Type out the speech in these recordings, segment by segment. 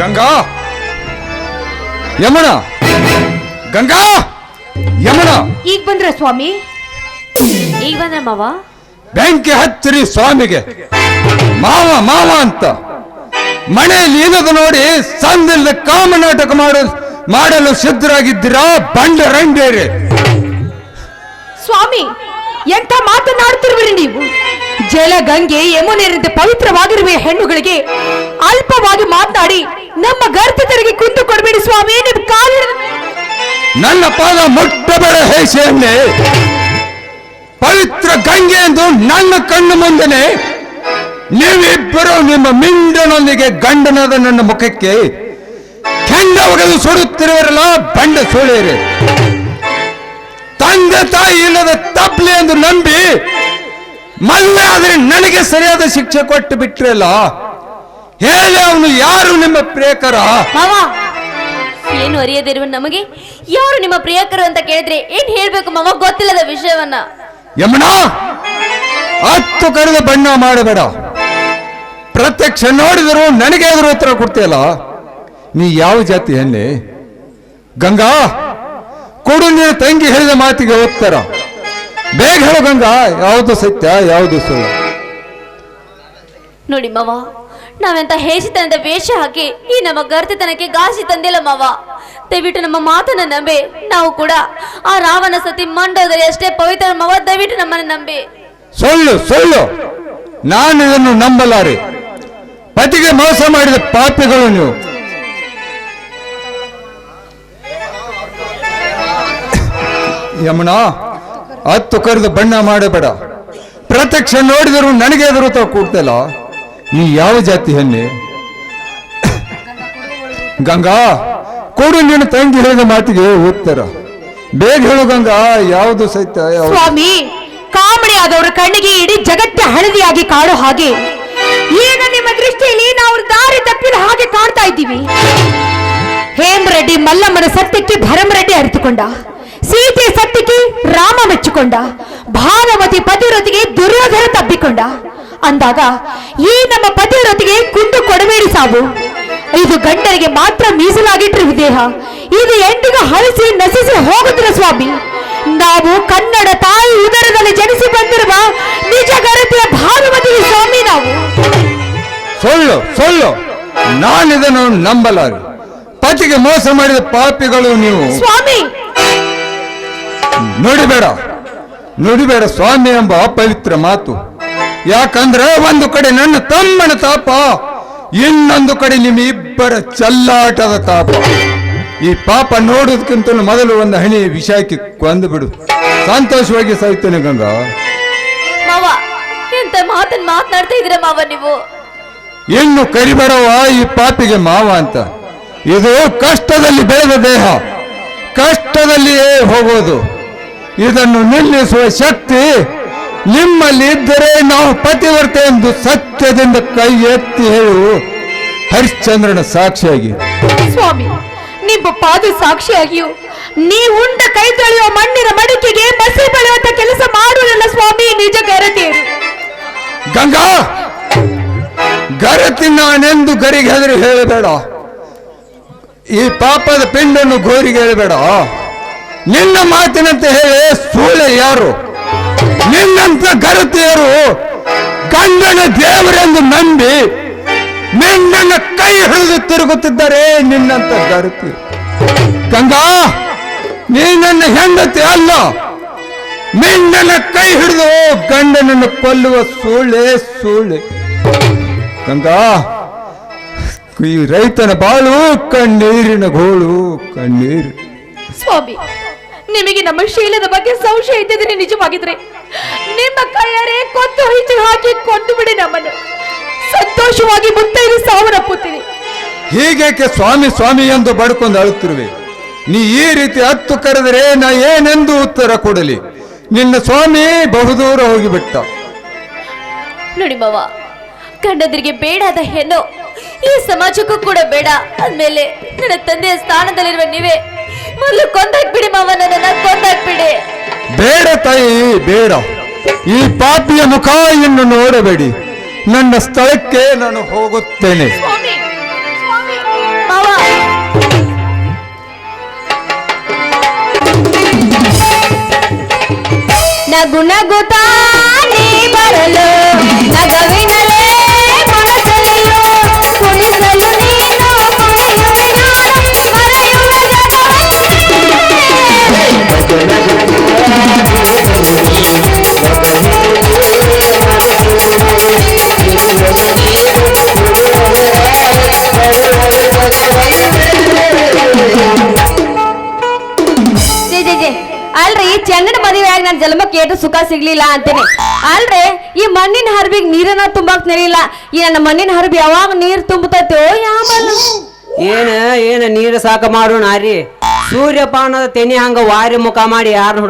ಗಂಗಾ ಯಮುನ ಗಂಗಾ ಯಮುನ ಈಗ ಬಂದ್ರ ಸ್ವಾಮಿ? ಈಗ ಬಂದ್ರ ಮಾವ? ಬೆಂಕಿ ಹಚ್ಚಿರಿ ಸ್ವಾಮಿಗೆ ಮಾವ ಮಾವ ಅಂತ ಮನೆಯಲ್ಲಿ ಇಲ್ಲದ ನೋಡಿ ಸಂದಿಲ್ಲದ ಕಾಮನಾಟಕ ಮಾಡಲು ಸಿದ್ಧರಾಗಿದ್ದೀರಾ ಬಂಡ ರಂಡೇರಿ. ಸ್ವಾಮಿ ಎಂತ ಮಾತನಾಡ್ತಿರುವಿರಿ ನೀವು? ಜಲ ಗಂಗೆ ಯಮುನೆಯರಂತೆ ಪವಿತ್ರವಾಗಿರುವ ಹೆಣ್ಣುಗಳಿಗೆ ಅಲ್ಪವಾಗಿ ಮಾತನಾಡಿ ನಮ್ಮ ಗರ್ಭಿತರಿಗೆ ಕುಂದು ಕೊಡಬೇಡಿ ಸ್ವಾಮಿ. ನಿಮ್ ಕಾಲ ನನ್ನ ಪಾದ ಮುಟ್ಟಬೇಡ ಹೇಸೆಯನ್ನೇ. ಪವಿತ್ರ ಗಂಗೆ ಎಂದು ನನ್ನ ಕಣ್ಣು ಮುಂದೆನೆ ನೀವಿಬ್ಬರು ನಿಮ್ಮ ಮಿಂಡನೊಂದಿಗೆ ಗಂಡನಾದ ನನ್ನ ಮುಖಕ್ಕೆ ಕೆಂಡ ಒಗೆದು ಸುಡುತ್ತಿರುವರಲ್ಲ ಬಂಡ ಸೋಳೆಯರೇ. ತಂದೆ ತಾಯಿ ಇಲ್ಲದ ತಪ್ಪಲೆ ಎಂದು ನಂಬಿ ಮದುವೆ ಆದರೆ ನನಗೆ ಸರಿಯಾದ ಶಿಕ್ಷೆ ಕೊಟ್ಟು ಬಿಟ್ರಲ್ಲ. ಹೇಳಿ ಅವನು ಯಾರು ನಿಮ್ಮ ಪ್ರಿಯಕರ? ಮಾವ, ಏನು ಅರಿಯದಿರುವ ನಮಗೆ ಯಾರು ನಿಮ್ಮ ಪ್ರಿಯಕರು ಅಂತ ಕೇಳಿದ್ರೆ ಏನ್ ಹೇಳ್ಬೇಕು ಮಾವ? ಗೊತ್ತಿಲ್ಲದ ವಿಷಯವನ್ನ. ಯಮುನಾ, ಹತ್ತು ಕರೆದ ಬಣ್ಣ ಮಾಡಬೇಡ. ಪ್ರತ್ಯಕ್ಷ ನೋಡಿದರೂ ನನಗೆ ಎದುರು ಉತ್ತರ ಕೊಡ್ತೀಯಲ್ಲ. ನೀ ಯಾವ ಜಾತಿ ಹೆಣ್ಣೆ? ಗಂಗಾ, ಕೊಡು ನಿನ್ನ ತಂಗಿ ಹೇಳಿದ ಮಾತಿಗೆ ಉತ್ತರ. ಬೇಗ ಹೇಳು ಗಂಗಾ, ಯಾವುದು ಸತ್ಯ ಯಾವುದು ಸುಳ್ಳು? ನೋಡಿ ಮಾವ, ನಾವೆಂತ ಹೇಸಿತನದ ವೇಷ ಹಾಕಿ ಈ ನಮ್ಮ ಗರ್ತಿತನಕ್ಕೆ ಗಾಸಿ ತಂದಿಲ್ಲ ಮಾವ. ದಯವಿಟ್ಟು ನಮ್ಮ ಮಾತನ್ನ ನಂಬಿ. ನಾವು ಕೂಡ ಆ ರಾವಣ ಸತಿ ಮಂಡೋದರಿ ಅಷ್ಟೇ ಪವಿತ್ರ ಮಾವ. ದಯವಿಟ್ಟು ನಮ್ಮನ್ನ ನಂಬಿ. ಸುಳ್ಳು ಸುಳ್ಳು, ನಾನು ಇದನ್ನು ನಂಬಲಾರೆ. ಪತಿಗೆ ಮೋಸ ಮಾಡಿದ ಪಾಪಿಗಳು ನೀವು. ಯಮುನಾ, ಹತ್ತು ಕರೆದು ಬಣ್ಣ ಮಾಡಬೇಡ. ಪ್ರತ್ಯಕ್ಷ ನೋಡಿದರೂ ನನಗೆ ಎದುರು ಕೂಡ್ತಲ್ಲ. ನೀ ಯಾವ ಜಾತಿ ಹೆಣ್ಣೆ? ಗಂಗಾ, ಕೊಡು ನಿನ್ನ ತಂಗಿ ಹೇಳಿದ ಮಾತಿಗೆ ಉತ್ತರ. ಬೇಗ ಹೇಳು ಗಂಗಾ, ಯಾವುದು ಸತ್ಯ ಯಾವುದು? ಸ್ವಾಮಿ, ಕಾಮಡಿ ಆದವರ ಕಣ್ಣಿಗೆ ಇಡೀ ಜಗತ್ತೇ ಹಳದಿಯಾಗಿ ಕಾಡೋ ಹಾಗೆ ಈಗ ನಿಮ್ಮ ದೃಷ್ಟಿಯಲ್ಲಿ ನಾವು ದಾರಿ ತಪ್ಪಿದ ಹಾಗೆ ಕಾಣ್ತಾ ಇದ್ದೀವಿ. ಹೇಮರೆಡ್ಡಿ ಮಲ್ಲಮ್ಮನ ಸತ್ಯಕ್ಕೆ ಭರಮರೆಡ್ಡಿ ಅರಿತುಕೊಂಡ, ಸೀತೆ ಸತ್ಯಕ್ಕೆ ರಾಮ ಮೆಚ್ಚಿಕೊಂಡ, ಭಾನುಮತಿ ಪತಿವ್ರತಿಗೆ ದುರ್ಯೋಧನ ತಬ್ಬಿಕೊಂಡ ಅಂದಾಗ ಈ ನಮ್ಮ ಪತಿವ್ರತಿಗೆ ಕುಂದು ಕೊಡಬೇಡಿ ಸಾವು. ಇದು ಗಂಡರಿಗೆ ಮಾತ್ರ ಮೀಸಲಾಗಿಟ್ಟಿರುವ ದೇಹ. ಇದು ಎಂದಿಗೂ ಹಳಿಸಿ ನಶಿಸಿ ಹೋಗುತ್ತಿರ ಸ್ವಾಮಿ. ನಾವು ಕನ್ನಡ ತಾಯಿ ಉದರದಲ್ಲಿ ಜನಿಸಿ ಬಂದಿರುವ ನಿಜ ಗರತಿಯ ಭಾನುಮತಿ ಸ್ವಾಮಿ. ನಾವು ಸುಳ್ಳು ಸುಳ್ಳು, ನಾನಿದನ್ನು ನಂಬಲಾರೆ. ಪತಿಗೆ ಮೋಸ ಮಾಡಿದ ಪಾಪಿಗಳು ನೀವು. ಸ್ವಾಮಿ, ನುಡಿಬೇಡ ಸ್ವಾಮಿ ಎಂಬ ಅಪವಿತ್ರ ಮಾತು. ಯಾಕಂದ್ರೆ ಒಂದು ಕಡೆ ನನ್ನ ತಮ್ಮನ ತಾಪ, ಇನ್ನೊಂದು ಕಡೆ ನಿಮ್ಮ ಇಬ್ಬರ ಚಲ್ಲಾಟದ ತಾಪ. ಈ ಪಾಪ ನೋಡೋದಕ್ಕಿಂತ ಮೊದಲು ಒಂದು ಹಣಿ ವಿಷಯಕ್ಕೆ ಕೊಂದು ಬಿಡು. ಸಂತೋಷವಾಗಿ ಸಾಯ್ತೇನೆ ಗಂಗಾ. ಮಾವ, ಎಂತ ಮಾತನ್ನ ಮಾತನಾಡ್ತಾ ಇದ್ದೀರಾ ಮಾವ ನೀವು? ಇನ್ನು ಕರಿಬೇಡವ ಈ ಪಾಪಿಗೆ ಮಾವ ಅಂತ. ಇದು ಕಷ್ಟದಲ್ಲಿ ಬೆಳೆದ ದೇಹ, ಕಷ್ಟದಲ್ಲಿಯೇ ಹೋಗೋದು. ಇದನ್ನು ನಿಲ್ಲಿಸುವ ಶಕ್ತಿ ನಿಮ್ಮಲ್ಲಿ ಇದ್ದರೆ ನಾವು ಪತಿವರ್ತೆ ಎಂದು ಸತ್ಯದಿಂದ ಕೈ ಎತ್ತಿ ಹೇಳು ಹರಿಶ್ಚಂದ್ರನ ಸಾಕ್ಷಿಯಾಗಿ. ಸ್ವಾಮಿ, ನಿಮ್ಮ ಪಾದ ಸಾಕ್ಷಿಯಾಗಿಯೂ ನೀವುಂಡ ಕೈ ತೊಳೆಯುವ ಮಣ್ಣಿನ ಮಡಿಕೆಗೆ ಬಸಿ ಬೆಳೆಯುವಂತ ಕೆಲಸ ಮಾಡುವುದಿಲ್ಲ ಸ್ವಾಮಿ ನಿಜ ಗರತಿಯರು. ಗಂಗಾ, ಗರತಿ ನಾನೆಂದು ಗರಿಗೆ ಹೆದರಿ ಹೇಳಬೇಡ. ಈ ಪಾಪದ ಪಿಂಡನ್ನು ಗೋರಿಗೆ ಹೇಳಬೇಡ. ನಿನ್ನ ಮಾತಿನಂತೆ ಹೇಳಿ ಸೂಳೆ ಯಾರು? ನಿನ್ನಂತ ಗರತಿಯರು ಗಂಡನ ದೇವರೆಂದು ನಂಬಿ ನಿನ್ನನ್ನು ಕೈ ಹಿಡಿದು ತಿರುಗುತ್ತಿದ್ದಾರೆ. ನಿನ್ನಂತ ಗರತಿ ಗಂಗಾ, ನೀ ನನ್ನ ಹೆಂಡತಿ ಅಲ್ಲ. ನಿನ್ನನ್ನ ಕೈ ಹಿಡಿದು ಗಂಡನನ್ನು ಕೊಲ್ಲುವ ಸೂಳೆ ಸೂಳೆ. ಗಂಗಾ, ಈ ರೈತನ ಬಾಳು ಕಣ್ಣೀರಿನ ಗೋಳು ಕಣ್ಣೀರು. ಸ್ವಾಮಿ, ನಿಮಗೆ ನಮ್ಮ ಶೀಲದ ಬಗ್ಗೆ ಸಂಶಯ ಇದ್ದಿದ್ರೆ ನಿಜವಾಗಿದ್ರೆ ನಿಮ್ಮ ಕೈಯಾರೆ ಕೊತ್ತು ಹಿಚ್ಚು ಹಾಕಿ ಕೊಂದು ಬಿಡಿ. ನಮ್ಮನ್ನು ಸಂತೋಷವಾಗಿ ಮುತ್ತೈದು ಸಾವನ್ನಪ್ಪುತ್ತೀರಿ. ಹೀಗೇಕೆ ಸ್ವಾಮಿ ಸ್ವಾಮಿ ಎಂದು ಬಡ್ಕೊಂಡು ಅಳುತ್ತಿರುವೆ? ನೀ ಈ ರೀತಿ ಹತ್ತು ಕರೆದರೆ ನಾ ಏನೆಂದು ಉತ್ತರ ಕೊಡಲಿ? ನಿನ್ನ ಸ್ವಾಮಿ ಬಹುದೂರ ಹೋಗಿಬಿಟ್ಟ. ನೋಡಿ ಮಾವ, ಗಂಡಂದ್ರಿಗೆ ಬೇಡಾದ ಹೆಣ್ಣು ಈ ಸಮಾಜಕ್ಕೂ ಕೂಡ ಬೇಡ ಅಂದ್ಮೇಲೆ ನನ್ನ ತಂದೆಯ ಸ್ಥಾನದಲ್ಲಿರುವ ನೀವೇ ಮೊದಲು ಕೊಂದಾಕ್ಬಿಡಿ ಮಾವ, ನನ್ನನ್ನ ಕೊಂದಾಕ್ಬಿಡಿ. ಬೇಡ ತಾಯಿ, ಬೇಡ. ಈ ಪಾಪಿಯ ಮುಖ ಇನ್ನು ನೋಡಬೇಡಿ. ನನ್ನ ಸ್ಥಳಕ್ಕೆ ನಾನು ಹೋಗುತ್ತೇನೆ. ಸ್ವಾಮಿ, ಸ್ವಾಮಿ. ನಗು ನಗುತ್ತಾನೆ ಬರಲು ನಗವಿನಲೇ ಮನಸಲಿಯೋ ಕುಣಿಸಲು ನೀನು ಮರೆಯುವೆ ನಾನು ಮರೆಯುವೆ ಅಲ್ರಿ ಚಂದನ ಮದುವೆಯಾಗಿ ನನ್ನ ಜನ್ಮಕ್ಕೆ ಏನು ಸುಖ ಸಿಗ್ಲಿಲ್ಲ ಅಂತೀನಿ ಅಲ್ರಿ ಈ ಮಣ್ಣಿನ ಹರ್ಬಿಗೆ ನೀರನ್ನ ತುಂಬಾಕ್ ನೆರಿಲ್ಲ ಈ ನನ್ನ ಮಣ್ಣಿನ ಹರ್ಬಿ ಯಾವಾಗ ನೀರ್ ತುಂಬತೈತೋ ಯಾವಲ್ಲ ಏನ ನೀರು ಸಾಕ ಮಾಡು ನಾರಿ ಸೂರ್ಯಪಾನದ ತೆನಿ ಹಂಗ ವಾರಿ ಮುಖ ಮಾಡಿ ಯಾರನ್ನ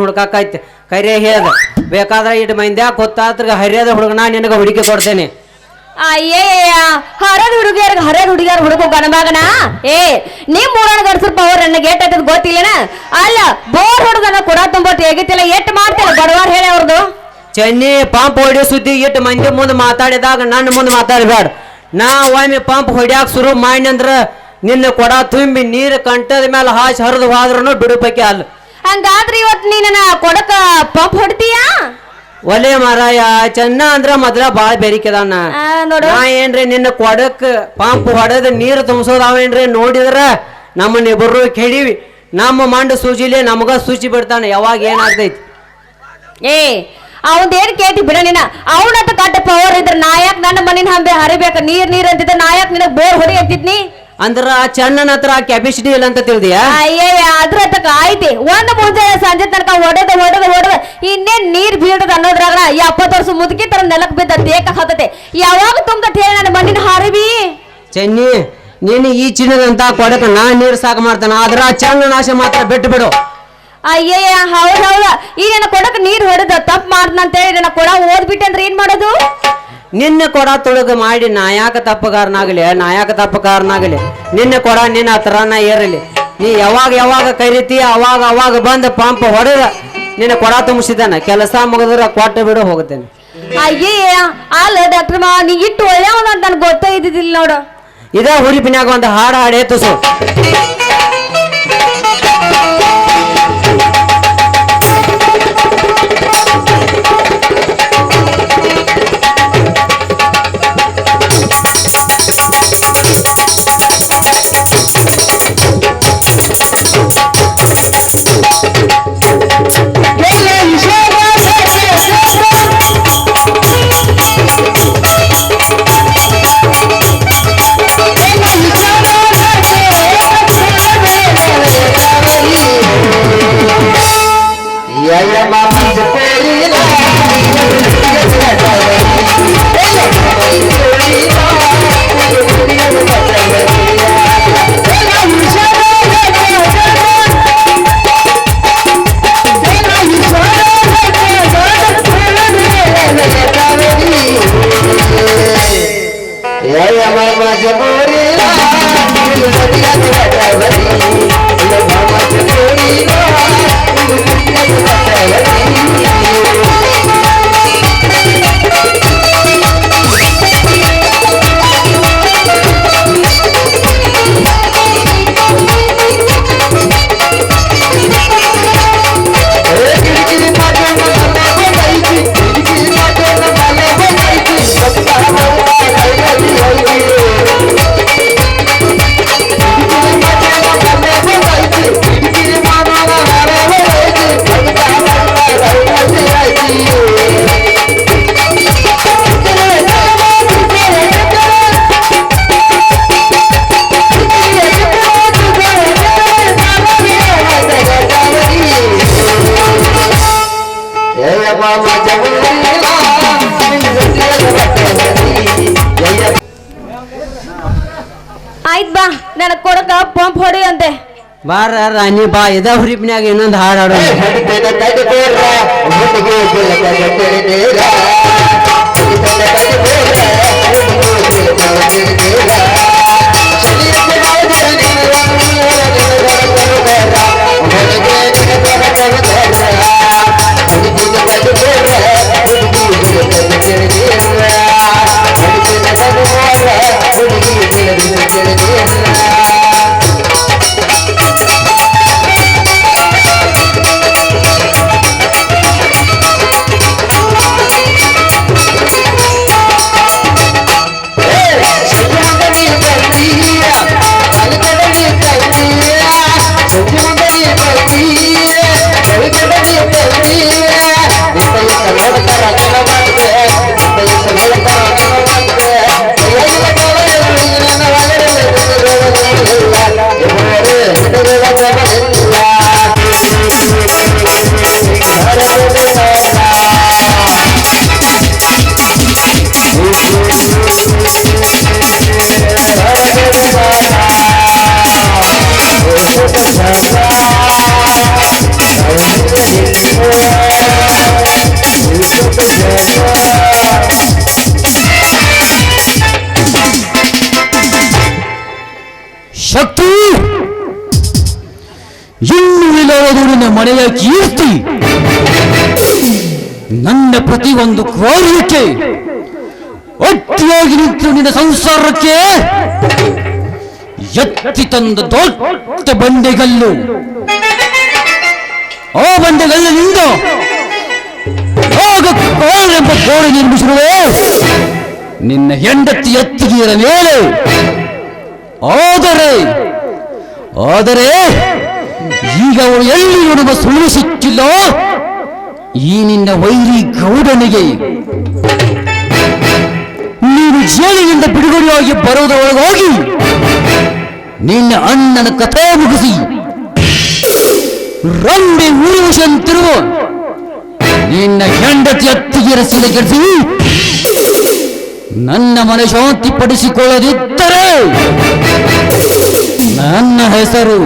ಹುಡುಕಾಕೈತೆ ಕರೆ ಹೇಳ್ದ ಬೇಕಾದ್ರೆ ಇಟ್ಟು ಮಂದ್ಯಾಕ ಗೊತ್ತಾತ್ರ ಹರಿಯದ ಹುಡುಗನ ನಿನಗ ಹುಡುಕಿ ಕೊಡ್ತೇನೆ ಅಯ್ಯಯ್ಯ ಹರದ ಹುಡುಗಿಯರ್ ಹುಡುಗು ಗಣಮಗನ ನಿಮ್ ಮೂರಣ ಗಡ್ಸರ್ ಪವರ್ ನನ್ನ ಗೇಟ್ ಆಯ್ತದ ಗೊತ್ತಿಲ್ಲನ ಅಲ್ಲ ಬೋರ್ ಹುಡುಗನ ಕೊಡ ತುಂಬಟ್ಟು ಹೇಗಿತ್ತಿಲ್ಲ ಎಟ್ ಮಾಡ್ತಿಲ್ಲ ಬಡವಾರ್ ಹೇಳಿ ಅವ್ರದ್ದು ಚೆನ್ನಿ ಪಂಪ್ ಹೊಡಿಯೋ ಸುದ್ದಿ ಇಟ್ಟು ಮಂದಿ ಮುಂದೆ ಮಾತಾಡಿದಾಗ ನನ್ನ ಮುಂದೆ ಮಾತಾಡಬೇಡ ನಾ ಒಮ್ಮೆ ಪಂಪ್ ಹೊಡ್ಯಾಕ ಶುರು ಮಾಡಿ ಅಂದ್ರ ನಿನ್ನ ಕೊಡ ತುಂಬಿ ನೀರು ಕಂಟದ ಮೇಲೆ ಹಾಸಿ ಹರಿದು ಹೋದ್ರೂ ಬಿಡುಪಕ್ಕೆ ಅಲ್ಲ ಹಂಗಾದ್ರೆ ಇವತ್ತು ನೀನ ಕೊಡಕ ಪಂಪ್ ಹೊಡ್ತೀಯಾ ಒಲೆ ಮಾರಾಯ ಚೆನ್ನ ಅಂದ್ರ ಮೊದ್ಲ ಬಾಳ ಬೆರಿಕೆದಾನ ನೋಡು ನಾ ಏನ್ರಿ ನಿನ್ನ ಕೊಡಕ್ ಪಂಪ್ ಹೊಡೆದ ನೀರು ತುಂಬಿಸೋದಾವೇನ್ರಿ ನೋಡಿದ್ರ ನಮ್ಮನ್ನ ಇಬ್ಬರು ಕೆಡಿವಿ ನಮ್ಮ ಮಂಡ ಸೂಜಿಲೆ ನಮಗ ಸೂಚಿ ಬಿಡ್ತಾನ ಯಾವಾಗ ಏನಾಗ್ತೈತಿ ಅವಂದೇನ್ ಕೇಳ್ತಿ ಬಿಡ ನೀನ ಅವನತ್ತ ಕಟ್ಟ ಪವರ್ ಇದ್ರ ನಾಯಕ್ ನನ್ನ ಮಣ್ಣಿನ ಹಂಬೆ ಹರಿಬೇಕ ನೀರ್ ಅಂತಿದ್ದ ನಾಯಕ್ ನಿನಗ್ ಬೋರ್ ಹೊಡಿ ಅಂತಿದ್ನಿ ಅಂದ್ರ ಚೆನ್ನನ ಹತ್ರ ಕೆಪಾಸಿಟಿ ಇಲ್ಲ ಅಂತ ತಿಳಿದಿಯಾ ಅಯ್ಯಯ್ಯ ಅದ್ರ ತಕ ಆಯ್ತಿ ಒಂದ್ ಮುಂಜಾನೆ ಸಂಜೆ ತನಕ ಹೊಡೆದ ಇನ್ನೇನ್ ನೀರ್ ಬೀಳ್ತದ ಅನ್ನೋದ್ರಾಗ 70 ವರ್ಷ ಮುದುಕಿ ತರ ನೆಲಕ್ ಬಿದ್ದ ದೇಕ ಹತ್ತತೆ ಯಾವಾಗ ತುಂಬತ್ ಹೇಳಿ ನನ್ನ ಮಣ್ಣಿನ ಹರಿಬಿ ಚೆನ್ನಿ ನೀನು ಈ ಚಿನ್ನದಂತ ಕೊಡಕ ನಾ ನೀರ್ ಸಾಕ ಮಾಡ್ತಾನ ಆದ್ರ ಚೆನ್ನ ನಾಶ ಮಾತ್ರ ಬಿಟ್ಟು ಬಿಡು ಅಯ್ಯಯ್ಯ ಹೌದೌದ ಈ ನನ್ನ ಕೊಡಕ ನೀರ್ ಹೊಡೆದ ತಪ್ಪು ಮಾಡ್ದಂತೇಳಿ ನನ್ನ ಕೊಡ ಓದ್ಬಿಟ್ಟೆ ಅಂದ್ರೆ ಏನ್ ಮಾಡೋದು ನಿನ್ನ ಕೊಡ ತೊಳಗ ಮಾಡಿ ನಾಯಕ ತಪ್ಪಕಾರನಾಗಲಿ ನಿನ್ನ ಕೊಡ ನಿನ್ನ ಹತ್ರನ ಏರಲಿ ನೀ ಯಾವಾಗ ಕರಿತಿ ಅವಾಗ ಬಂದ ಪಂಪ್ ಹೊಡೆದ ನಿನ್ನ ಕೊಡ ತುಂಬಿಸಿದಾನ ಕೆಲಸ ಮುಗಿದ್ರ ಕೊಟ್ಟು ಬಿಡು ಹೋಗುತ್ತೇನೆ ಅಯ್ಯಯ್ಯ ಅಲ್ಲ ಡಾಕ್ಟರ್ ಮಾ ನೀ ಇಟ್ಟು ಒಳ್ಳೆಯವನ ಅಂತ ನನ್ಗೆ ಗೊತ್ತೇ ಇದ್ದಿದ್ದಿಲ್ಲ ನೋಡು ಇದ ಹುರಿಪಿನ್ಯಾಗ ಒಂದು ಹಾಡು ತುಸು ಆಯ್ತ್ ಬಾ ನನಗ್ ಕೊಡಕ ಪಂಪ್ ಹೊಡಿ ಅಂತೆ ಬಾರ ರಾಣಿ ಬಾ ಇದ ಹುರಿಪಿನ್ಯಾಗ ಇನ್ನೊಂದು ಹಾಡು ಹಾಡೋ ಶಕ್ತಿ ಇನ್ನು ಇಲ್ಲದು ನಿನ್ನ ಮನೆಯ ಕೀರ್ತಿ. ನನ್ನ ಪ್ರತಿಯೊಂದು ಕಾರ್ಯಕ್ಕೆ ಒಟ್ಟಿಯಾಗಿ ನಿಂತು ನಿನ್ನ ಸಂಸಾರಕ್ಕೆ ಎತ್ತಿ ತಂದ ದೊಡ್ಡ ಬಂಡೆಗಲ್ಲು. ಆ ಬಂಡೆಗಲ್ಲಿನಿಂದ ಆಗ ಎಂಬ ಗೋಡೆ ನಿರ್ಮಿಸಿರುವೆ ನಿನ್ನ ಹೆಂಡತಿ ಎತ್ತಿಗೆಯ ಮೇಲೆ. ಆದರೆ ಈಗ ಅವಳು ಎಲ್ಲಿ ನೋಡುವ ಸುಳ್ಳು ಸಿಕ್ಕಿಲ್ಲ ಈ ನಿನ್ನ ವೈರಿ ಗೌಡನಿಗೆ. ನೀನು ಜೈಲಿನಿಂದ ಬಿಡುಗಡೆಯಾಗಿ ಬರುವುದರೊಳಗಾಗಿ ನಿನ್ನ ಅಣ್ಣನ ಕಥೆ ಮುಗಿಸಿ ರಂಬೆ ಊರುವಂತಿರುವ ನಿನ್ನ ಹೆಂಡತಿ ಅತ್ತಿಗೆರ ಸಿಲಗೆಡಿಸಿ ನನ್ನ ಮನೆ ಶಾಂತಿ ಪಡಿಸಿಕೊಳ್ಳದಿದ್ದರೆ ನನ್ನ ಹೆಸರು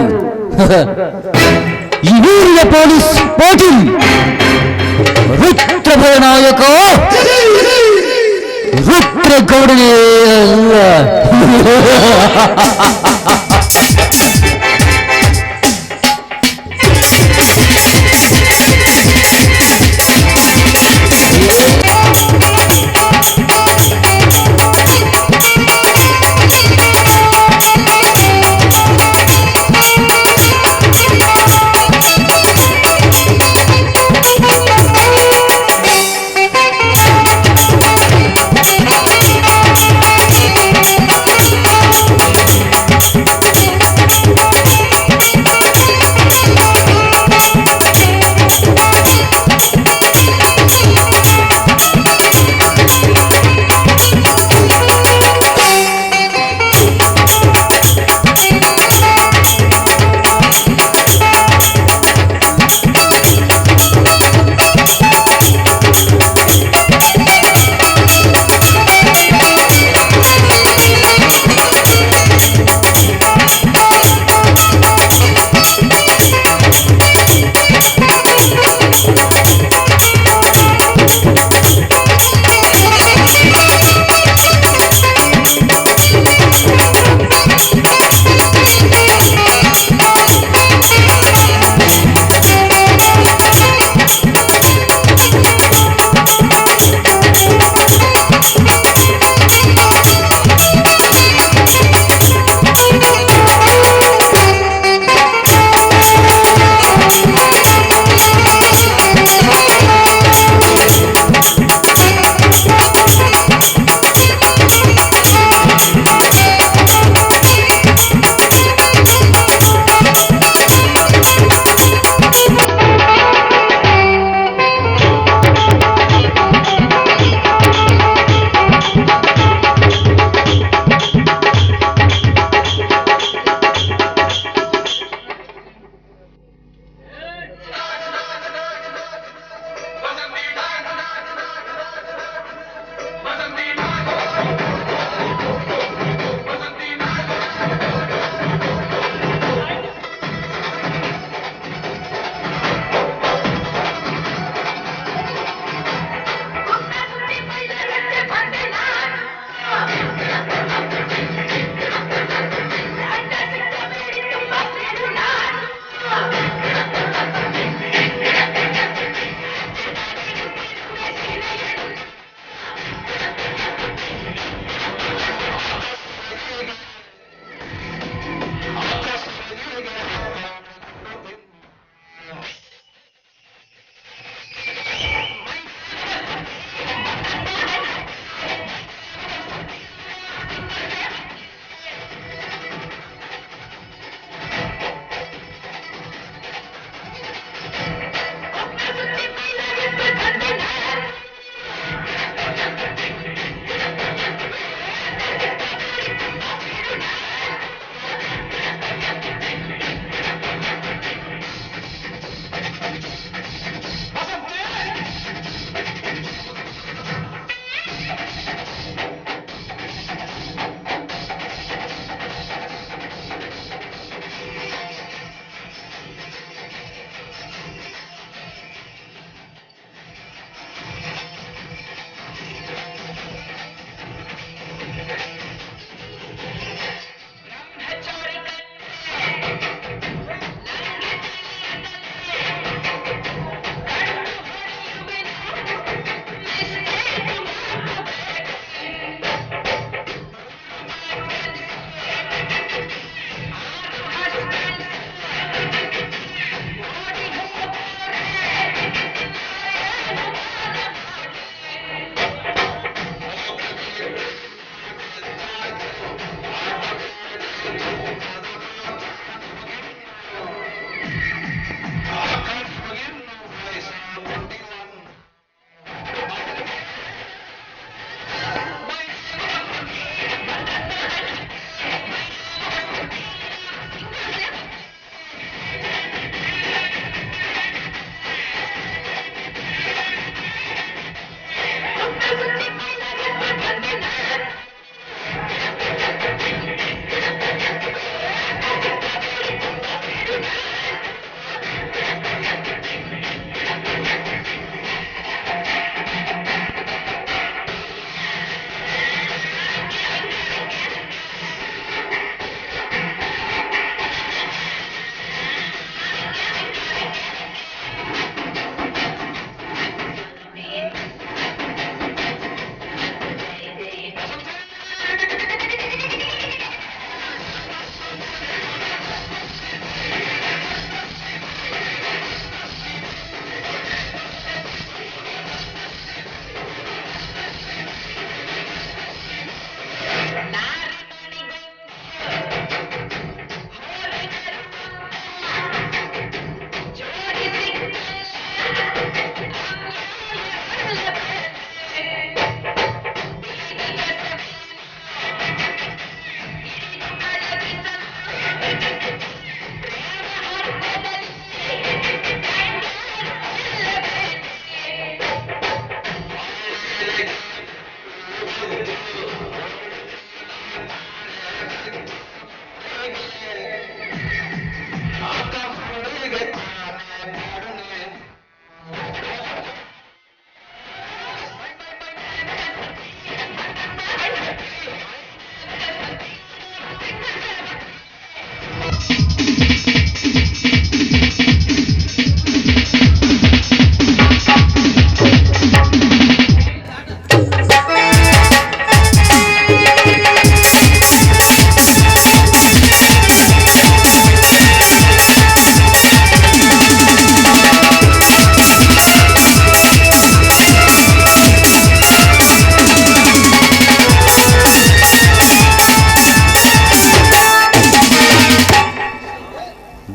ಹಿರಿಯ ಪೊಲೀಸ್ ಪಾಟೀಲ್ ರುದ್ರಭಯ ನಾಯಕ ರುದ್ರಗೌಡನೇ ಅಲ್ಲ.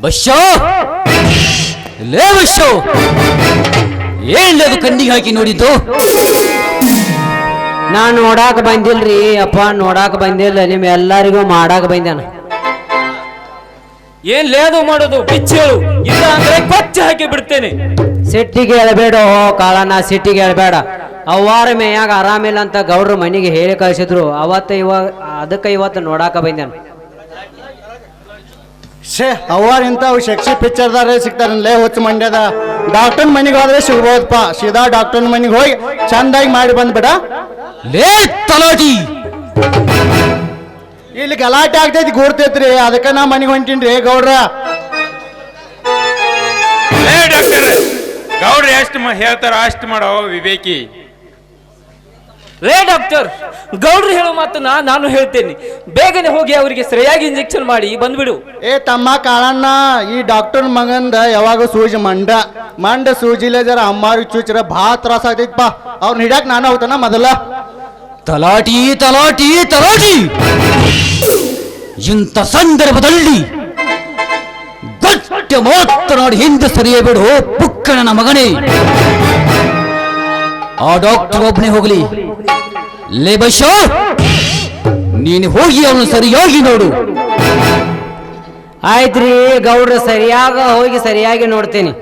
ಬಶ್ಶೋ ಲೇ ಬಶ್ಶೋ ಏನ್ಲದು ಕಣ್ಣಿಗೆ ಹಾಕಿ ನೋಡಿದ್ದು? ನಾನು ನೋಡಾಕ ಬಂದಿಲ್ರಿ ಅಪ್ಪ, ನೋಡಾಕ ಬಂದಿಲ್ಲ, ನಿಮ್ ಎಲ್ಲರಿಗೂ ಮಾಡಾಕ ಬಂದ್ಯಾನ. ಏನ್ ಲೇದು ಮಾಡೋದು ಬಿಚ್ಚೇಳು, ಇಲ್ಲ ಅಂದ್ರೆ ಕೊಚ್ಚಿ ಹಾಕಿ ಬಿಡ್ತೇನೆ. ಸಿಟ್ಟಿಗೆ ಹೇಳ್ಬೇಡ ಕಾಳಣ್ಣ, ಸಿಟ್ಟಿಗೆ ಹೇಳ್ಬೇಡ. ಅವ್ವಾರ ಮೇಯಾಗ ಆರಾಮಿಲ್ಲ ಅಂತ ಗೌಡ್ರು ಮನೆಗೆ ಹೇಳಿ ಕಳಿಸಿದ್ರು. ಅದಕ್ಕೆ ಇವತ್ತು ನೋಡಾಕ ಬಂದ್ಯಾನ. ಶೇ ಅವ್ವಾರ ಇಂಥವು ಶೆಕ್ಷಿ ಪಿಕ್ಚರ್ದಾರೆ ಸಿಗ್ತಾರಲ್ಲೇ ಹುಚ್ಚ ಮಂಡ್ಯದ. ಡಾಕ್ಟರ್ ಮನೆಗೆ ಹೋದ್ರೆ ಸಿಗ್ಬೋದಪ್ಪ. ಸೀದಾ ಡಾಕ್ಟರ್ ಮನೆಗೆ ಹೋಗಿ ಚಂದಾಗಿ ಮಾಡಿ ಬಂದ್ಬಿಡ. ಲೇ ತಲಾಟಿ, ಇಲ್ಲಿ ಗಲಾಟೆ ಆಗ್ತೈತಿ ಗುರ್ತೈತ್ರಿ, ಅದಕ್ಕೆ ನಾ ಮನೆಗೆ ಹೊಂಟೀನ್ರಿ ಗೌಡ್ರ. ಡಾಕ್ಟರ್ ಗೌಡ್ರು ಎಷ್ಟು ಹೇಳ್ತಾರ ಅಷ್ಟು ಮಾಡೋ ವಿವೇಕಿ. ರೇ ಡಾಕ್ಟರ್, ಗೌಡ್ರು ಹೇಳೋ ಮಾತನ್ನ ನಾನು ಹೇಳ್ತೇನೆ. ಬೇಗನೆ ಹೋಗಿ ಅವರಿಗೆ ಸರಿಯಾಗಿ ಇಂಜೆಕ್ಷನ್ ಮಾಡಿ ಬಂದ್ಬಿಡು. ಏ ತಮ್ಮ ಕಾಳಣ್ಣ, ಈ ಡಾಕ್ಟರ್ ಮಗಂದ ಯಾವಾಗ ಸೂಜಿ ಮಂಡ ಸೂಜಿಲೆ ಜರ ಅಮ್ಮಾರಿ ಚೂಚರ ಭಾಳ ತ್ರಾಸ ಆಗ್ತೈತಪ್ಪ. ಅವ್ರನ್ನ ಹಿಡ್ಯಾಕ ನಾನು ಹೋಗ್ತಾನ ಮೊದಲ. ತಲಾಟಿ ತಲಾಟಿ ತಲಾಟಿ, ಇಂಥ ಸಂದರ್ಭದಲ್ಲಿ ಗಟ್ಟಿ ಮಾತನಾಡಿ ಹಿಂದೆ ಸರಿಯಬೇಡು ಪುಕ್ಕಣನ ಮಗನೇ. ಆ ಡಾಕ್ಟರ್ ಒಬ್ಬನೇ ಹೋಗಲಿ. ಲೇ ಬಶ್ಶೋ, ನೀನು ಹೋಗಿ ಅವನು ಸರಿಯಾಗಿ ನೋಡು. ಆಯ್ತ್ರಿ ಗೌಡ್ರ, ಸರಿಯಾಗಿ ನೋಡ್ತೇನೆ.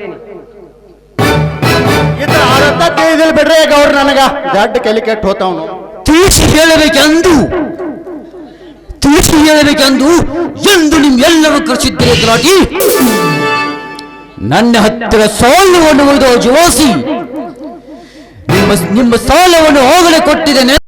ಇದ್ರ ಆಡತ್ತ ತಿಳಿದಿಲ್ ಬಿಡ್ರಿ ಗೌಡ್ರ, ನನಗ ದಡ್ಡ ಕೆಲಿ ಕೆಟ್ಟು ಹೋತವನು. ತಿಳಿಸಿ ಹೇಳಬೇಕೆಂದು ಎಂದು ನಿಮ್ಮೆಲ್ಲರೂ ಕರೆಸಿದ್ದರೆ ತಲಾಟಿ. ನನ್ನ ಹತ್ತಿರ ಸಾಲವನ್ನು ಒಯ್ದು ಜೋಸಿ ನಿಮ್ಮ ಸಾಲವನ್ನು ಹೋಗಲೇ ಕೊಟ್ಟಿದ್ದೇನೆ.